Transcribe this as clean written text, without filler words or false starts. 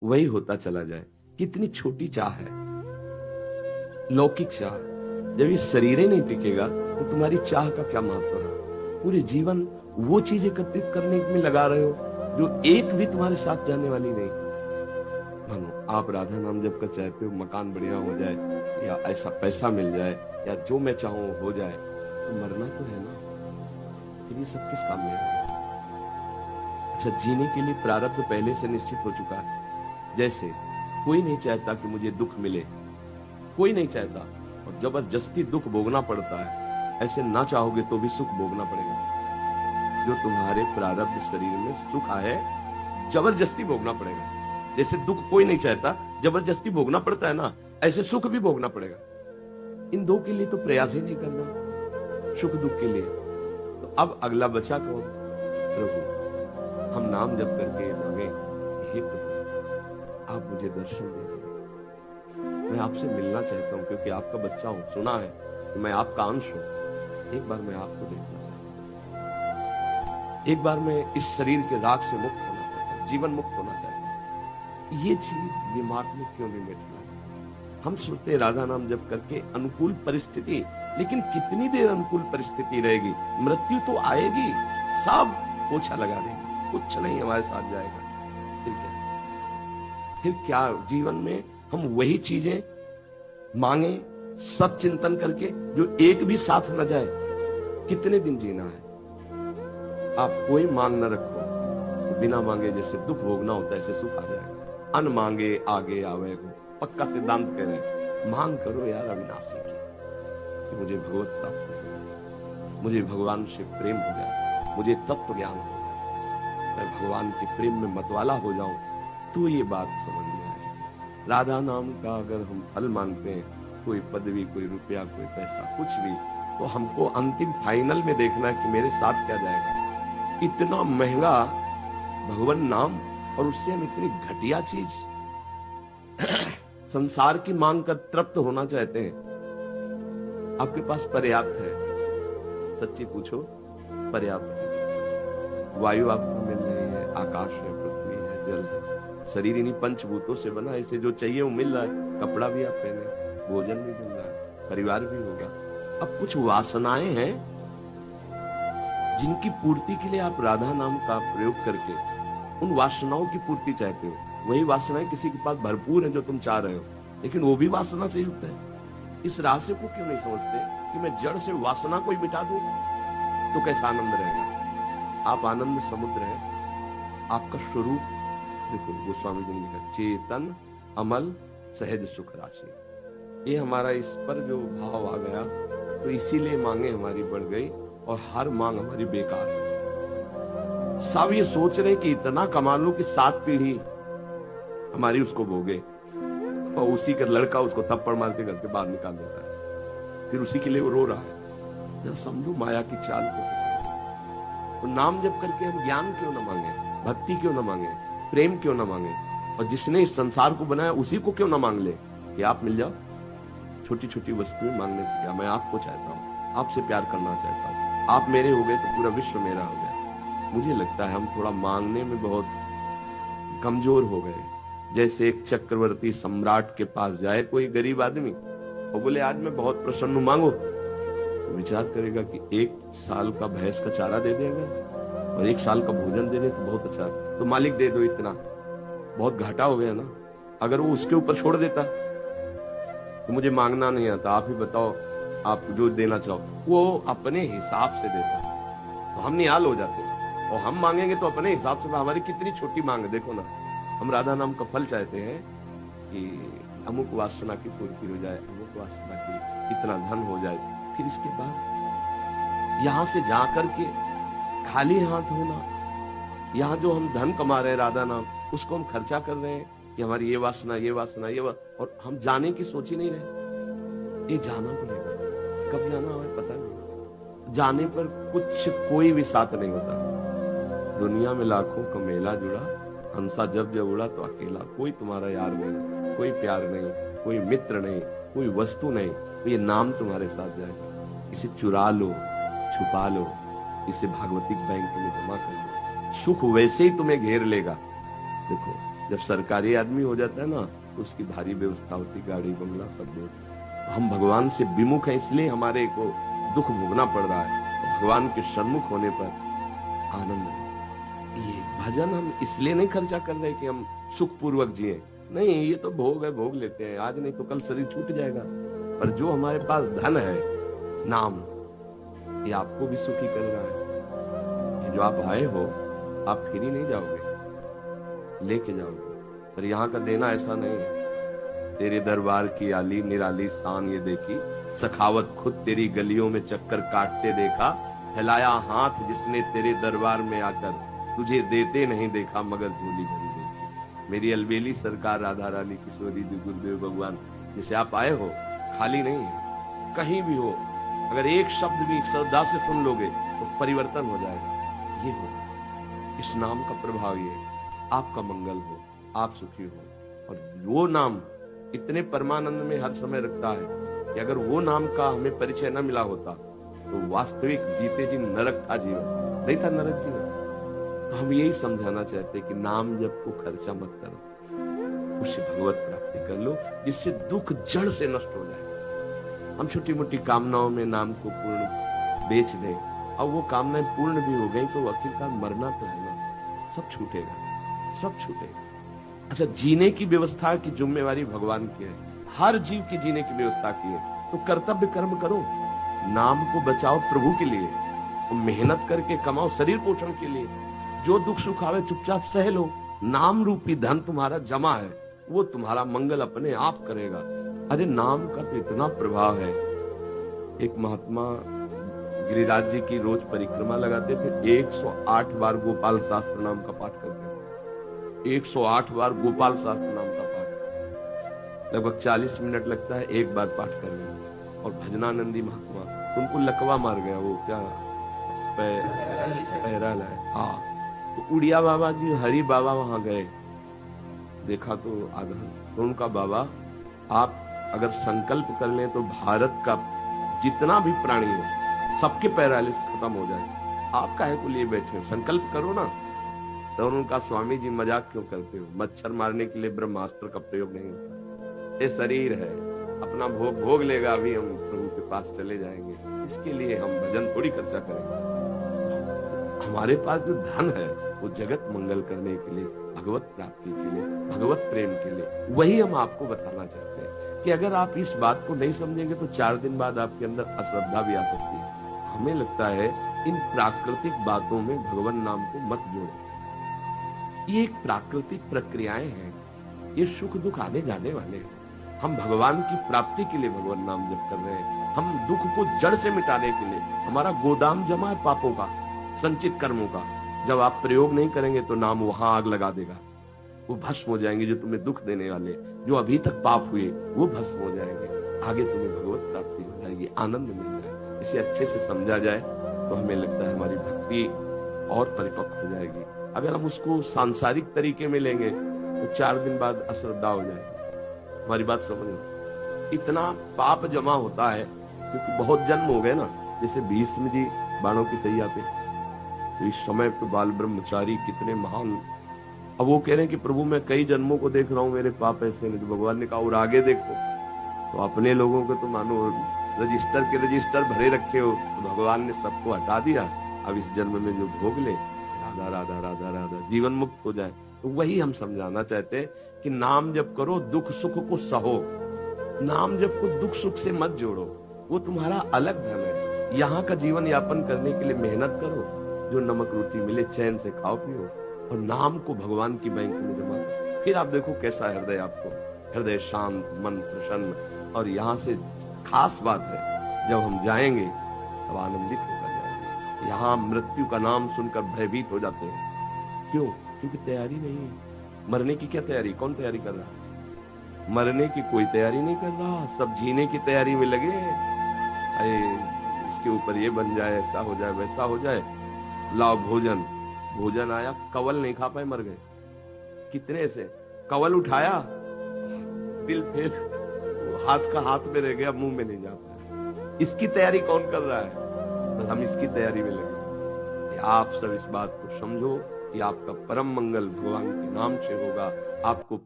वही होता चला जाए। कितनी छोटी चाह है, लौकिक चाह। जब ये शरीर ही नहीं टिकेगा तो तुम्हारी चाह का क्या महत्व है? पूरे जीवन वो चीज एकत्रित करने में लगा रहे हो जो एक भी तुम्हारे साथ जाने वाली नहीं। मानो आप राधा नाम जब कर चाहते हो मकान बढ़िया हो जाए या ऐसा पैसा मिल जाए या जो मैं चाहूं हो जाए, तो मरना तो है ना, फिर ये सब किस काम में है? अच्छा, जीने के लिए प्रारब्ध पहले से निश्चित हो चुका है। जैसे कोई नहीं चाहता कि मुझे दुख मिले, कोई नहीं चाहता, और जबरदस्ती दुख भोगना पड़ता है। ऐसे ना चाहोगे तो भी सुख भोगना पड़ेगा। जो तुम्हारे प्रारब्ध शरीर में सुख आए, जबरदस्ती भोगना पड़ेगा। जैसे दुख कोई नहीं चाहता, जबरदस्ती भोगना पड़ता है ना, ऐसे सुख भी भोगना पड़ेगा। इन दो के लिए तो प्रयास ही नहीं करना, सुख दुख के लिए। तो अब अगला बचा कौन? प्रभु। हम नाम जप करके मांगे, हे प्रभु आप मुझे दर्शन दीजिए, मैं आपसे मिलना चाहता हूं, क्योंकि आपका बच्चा हूं, सुना है कि मैं आपका अंश हूं। एक बार मैं आपको देखना चाहता हूं, एक बार मैं इस शरीर के राग से मुक्त होना चाहता हूं, जीवन मुक्त होना चाहता हूं। ये चीज दिमाग में क्यों नहीं बैठना? हम सोचते राधा नाम जप करके अनुकूल परिस्थिति, लेकिन कितनी देर अनुकूल परिस्थिति रहेगी? मृत्यु तो आएगी, सब पोछा लगा देगी, कुछ नहीं हमारे साथ जाएगा। फिर क्या? फिर क्या जीवन में हम वही चीजें मांगे सत चिंतन करके जो एक भी साथ न जाए? कितने दिन जीना है? आप कोई मांग न रखो, तो बिना मांगे जैसे दुख भोगना होता है ऐसे सुख आ जाएगा। अन मांगे आगे आवे को पक्का सिद्धांत कह रहे हैं। मांग करो यार अविनाशी की, कि मुझे भगवत प्राप्त हो जाए, मुझे भगवान से प्रेम हो जाए, मुझे तत्व ज्ञान हो जाए, मैं भगवान के प्रेम में मतवाला हो जाऊं, तो ये बात समझ में आए। राधा नाम का अगर हम फल मांगते हैं, कोई पदवी, कोई रुपया, कोई पैसा, कुछ भी, तो हमको अंतिम फाइनल में देखना है कि मेरे साथ क्या जाएगा। इतना महंगा भगवान नाम, और उससे हम इतनी घटिया चीज संसार की मांग कर तृप्त होना चाहते हैं। आपके पास पर्याप्त है, सच्ची पूछो, पर्याप्त है। वायु आपको मिल रही है, आकाश है, पृथ्वी है, जल है, शरीर इन्हीं पंचभूतों से बना, इसे जो चाहिए वो मिल रहा है। कपड़ा भी आप पहने, भोजन भी मिल रहा है, परिवार भी होगा। अब कुछ वासनाएं हैं जिनकी पूर्ति के लिए आप राधा नाम का प्रयोग करके उन वासनाओं की पूर्ति चाहते हो। वही वासनाएं किसी के पास भरपूर है जो तुम चाह रहे हो, लेकिन वो भी वासना से युक्त है। इस रहस्य को क्यों नहीं समझते कि मैं जड़ से वासना को ही मिटा दूं तो कैसा आनंद रहेगा? आप आनंद समुद्र है, आपका स्वरूप देखो। गोस्वामी जी ने लिखा, चेतन अमल सहज सुख राशि। ये हमारा इस पर जो भाव आ गया, तो इसीलिए मांगे हमारी बढ़ गई और हर मांग हमारी बेकार है। सब ये सोच रहे कि इतना कमा लूं कि 7 पीढ़ी हमारी उसको भोगे, और उसी का लड़का उसको थप्पड़ मार के घर के बाहर निकाल देता है, फिर उसी के लिए वो रो रहा है। जब समझो माया की चाल को। तो नाम जप करके हम ज्ञान क्यों न मांगे, भक्ति क्यों न मांगे, प्रेम क्यों न मांगे, और जिसने इस संसार को बनाया उसी को क्यों न मांग ले कि आप मिल जाओ। छोटी छोटी वस्तुएं मांगने से क्या, मैं आपको चाहता हूँ, आपसे प्यार करना चाहता हूँ, आप मेरे हो गए तो पूरा विश्व मेरा हो गया। मुझे लगता है हम थोड़ा मांगने में बहुत कमजोर हो गए। जैसे एक चक्रवर्ती सम्राट के पास जाए कोई गरीब आदमी और बोले आज मैं बहुत प्रसन्न हूं, मांगो, तो विचार करेगा कि 1 साल का भैंस का चारा दे देगा और 1 साल का भोजन दे दे तो बहुत अच्छा, तो मालिक दे दो, इतना बहुत घाटा हो गया ना। अगर वो उसके ऊपर छोड़ देता तो मुझे मांगना नहीं आता, आप ही बताओ आप जो देना चाहो, वो अपने हिसाब से देता, तो हम निहाल हो जाते। और हम मांगेंगे तो अपने हिसाब से, हमारी कितनी छोटी मांग है देखो ना। हम राधा नाम का फल चाहते हैं कि अमुक वासना की पूर्ति हो जाए, अमुक वासना की इतना धन हो जाए, फिर इसके बाद यहां से जाकर के खाली हाथ होना। यहाँ जो हम धन कमा रहे हैं राधा नाम, उसको हम खर्चा कर रहे हैं कि हमारी ये वासना, ये वासना, और हम जाने की सोच ही नहीं रहे। ये जाना पड़ेगा, कब जाना है पता नहीं। जाने पर कुछ कोई भी साथ नहीं होता। दुनिया में लाखों का मेला जुड़ा, हंसा जब जब उड़ा तो अकेला। कोई तुम्हारा यार नहीं, कोई प्यार नहीं, कोई मित्र नहीं, कोई वस्तु नहीं, तो ये नाम तुम्हारे साथ जाएगा। इसे चुरा लो, छुपा लो, इसे भागवतिक बैंक में जमा कर लो, सुख वैसे ही तुम्हें घेर लेगा। देखो जब सरकारी आदमी हो जाता है ना तो उसकी भारी व्यवस्था होती, गाड़ी बंगला सब कुछ। हम भगवान से विमुख हैं, इसलिए हमारे को दुख भोगना पड़ रहा है। भगवान के सन्मुख होने पर आनंद है। ये भजन हम इसलिए नहीं खर्चा कर रहे कि हम सुख पूर्वक जिए, नहीं, ये तो भोग है, भोग लेते हैं, आज नहीं तो कल शरीर छूट जाएगा। पर जो हमारे पास धन है, नाम, ये आपको भी सुखी कर रहा है। ये जो आप आए हो, आप फिर ही नहीं जाओगे, लेके जाओगे। पर यहाँ का देना ऐसा नहीं है। तेरे दरबार की आली निराली शान ये देखी, सखावत खुद तेरी गलियों में चक्कर काटते देखा, फैलाया हाथ जिसने तेरे दरबार में आकर, तुझे देते नहीं देखा मगर झोली भरी देखी। मेरी अलबेली सरकार राधा रानी किशोरी जी गुरुदेव भगवान, जिसे आप आए हो, खाली नहीं है। कहीं भी हो, अगर एक शब्द भी श्रद्धा से सुन लोगे तो परिवर्तन हो जाएगा। ये होगा इस नाम का प्रभाव, ये आपका मंगल हो, आप सुखी हो। और वो नाम इतने परमानंद में हर समय रखता है कि अगर वो नाम का हमें परिचय न मिला होता तो वास्तविक जीते जी नरक था जीवन, नहीं था नरक जीवन। तो हम यही समझाना चाहते हैं कि नाम जब को खर्चा मत करो, उससे भगवत प्राप्ति कर लो, जिससे दुख जड़ से नष्ट हो जाए। हम छोटी मोटी कामनाओं में नाम को पूर्ण बेच दें, और वो कामनाएं पूर्ण भी हो गई तो आखिरकार मरना तो है ना, सब छूटेगा, सब छूटेगा। अच्छा, जीने की व्यवस्था की जिम्मेवारी भगवान की है, हर जीव की जीने की व्यवस्था की है। तो कर्तव्य कर्म करो, नाम को बचाओ प्रभु के लिए, तो मेहनत करके कमाओ शरीर पोषण के लिए। जो दुख सुख आवे चुपचाप सह लो, नाम रूपी धन तुम्हारा जमा है, वो तुम्हारा मंगल अपने आप करेगा। अरे नाम का तो इतना प्रभाव है। एक महात्मा गिरिराज जी की रोज परिक्रमा लगाते थे, 108 बार गोपाल शास्त्र नाम का पाठ करते थे। 108 बार गोपाल शास्त्र नाम का पाठ, लगभग 40 मिनट लगता है एक बार पाठ करने में। और भजनानंदी महात्मा, उनको लकवा मार गया, वो क्या पैरा लाए, हाँ। तो उड़िया बाबा जी, हरि बाबा वहां गए, देखा तो आधा। तो उनका बाबा, आप अगर संकल्प कर लें तो भारत का जितना भी प्राणी है सबके पैरालिस खत्म हो जाए, आप काहे को लिए बैठे हो, संकल्प करो ना। तो उनका, स्वामी जी मजाक क्यों करते हो, मच्छर मारने के लिए ब्रह्मास्त्र का प्रयोग नहीं होता। ये शरीर है, अपना भोग भोग लेगा, अभी हम प्रभु के पास चले जाएंगे, इसके लिए हम भजन थोड़ी खर्चा करेंगे। हमारे पास जो धन है वो जगत मंगल करने के लिए, भगवत प्राप्ति के लिए, भगवत प्रेम के लिए, वही हम आपको बताना चाहते हैं कि अगर आप इस बात को नहीं समझेंगे तो 4 दिन बाद आपके अंदर अश्रद्धा भी आ सकती है। हमें लगता है इन प्राकृतिक बातों में भगवान नाम को मत जोड़ो। ये एक प्राकृतिक प्रक्रियाएं हैं, ये सुख दुख आने जाने वाले हैं। हम भगवान की प्राप्ति के लिए भगवान नाम जप कर रहे हैं, हम दुख को जड़ से मिटाने के लिए। हमारा गोदाम जमा है पापों का, संचित कर्मों का। जब आप प्रयोग नहीं करेंगे तो नाम वहां आग लगा देगा, वो भस्म हो जाएंगे। जो तुम्हें दुख देने वाले, जो अभी तक पाप हुए, वो भस्म हो जाएंगे। आगे तुम्हें भगवत प्राप्ति हो जाएगी, आनंद मिल जाए। इसे अच्छे से समझा जाए तो हमें लगता है हमारी भक्ति और परिपक्व हो जाएगी। अगर हम उसको सांसारिक तरीके में लेंगे तो 4 दिन बाद अश्रद्धा हो जाएगी। हमारी बात समझो, इतना पाप जमा होता है क्योंकि बहुत जन्म हो गए ना। जैसे भीष्म जी बाणों की सही आते, तो इस समय तो बाल ब्रह्मचारी कितने महान। अब वो कह रहे हैं कि प्रभु मैं कई जन्मों को देख रहा हूँ, मेरे पाप ऐसे नहीं। तो भगवान ने कहा और आगे देखो। तो अपने लोगों को तो मानो रजिस्टर के रजिस्टर भरे रखे हो, तो भगवान ने सबको हटा दिया। अब इस जन्म में जो भोग ले, राधा राधा राधा राधा, जीवन मुक्त हो जाए। तो वही हम समझाना चाहते हैं कि नाम जप करो, दुख सुख को सहो। नाम जप को दुख सुख से मत जोड़ो, वो तुम्हारा अलग धन है। यहाँ का जीवन यापन करने के लिए मेहनत करो, जो नमक रोटी मिले चैन से खाओ पियो, और नाम को भगवान की बैंक में जमा करो। फिर आप देखो कैसा हृदय, आपको हृदय शांत, मन प्रसन्न। और यहाँ से खास बात है, जब हम जाएंगे तब आनंदित होकर जाएंगे। यहाँ मृत्यु का नाम सुनकर भयभीत हो जाते हैं। क्यों? क्योंकि तैयारी नहीं है। मरने की क्या तैयारी, कौन तैयारी कर रहा है? मरने की कोई तैयारी नहीं कर रहा, सब जीने की तैयारी में लगे। अरे इसके ऊपर ये बन जाए, ऐसा हो जाए, वैसा हो जाए, लाओ भोजन। भोजन आया, कवल नहीं खा पाए, मर गए। कितने से कवल उठाया, दिल फेल, हाथ का हाथ में रह गया, मुंह में नहीं जा पाया। इसकी तैयारी कौन कर रहा है? तो हम इसकी तैयारी में लगे। आप सब इस बात को समझो कि आपका परम मंगल भगवान के नाम से होगा। आपको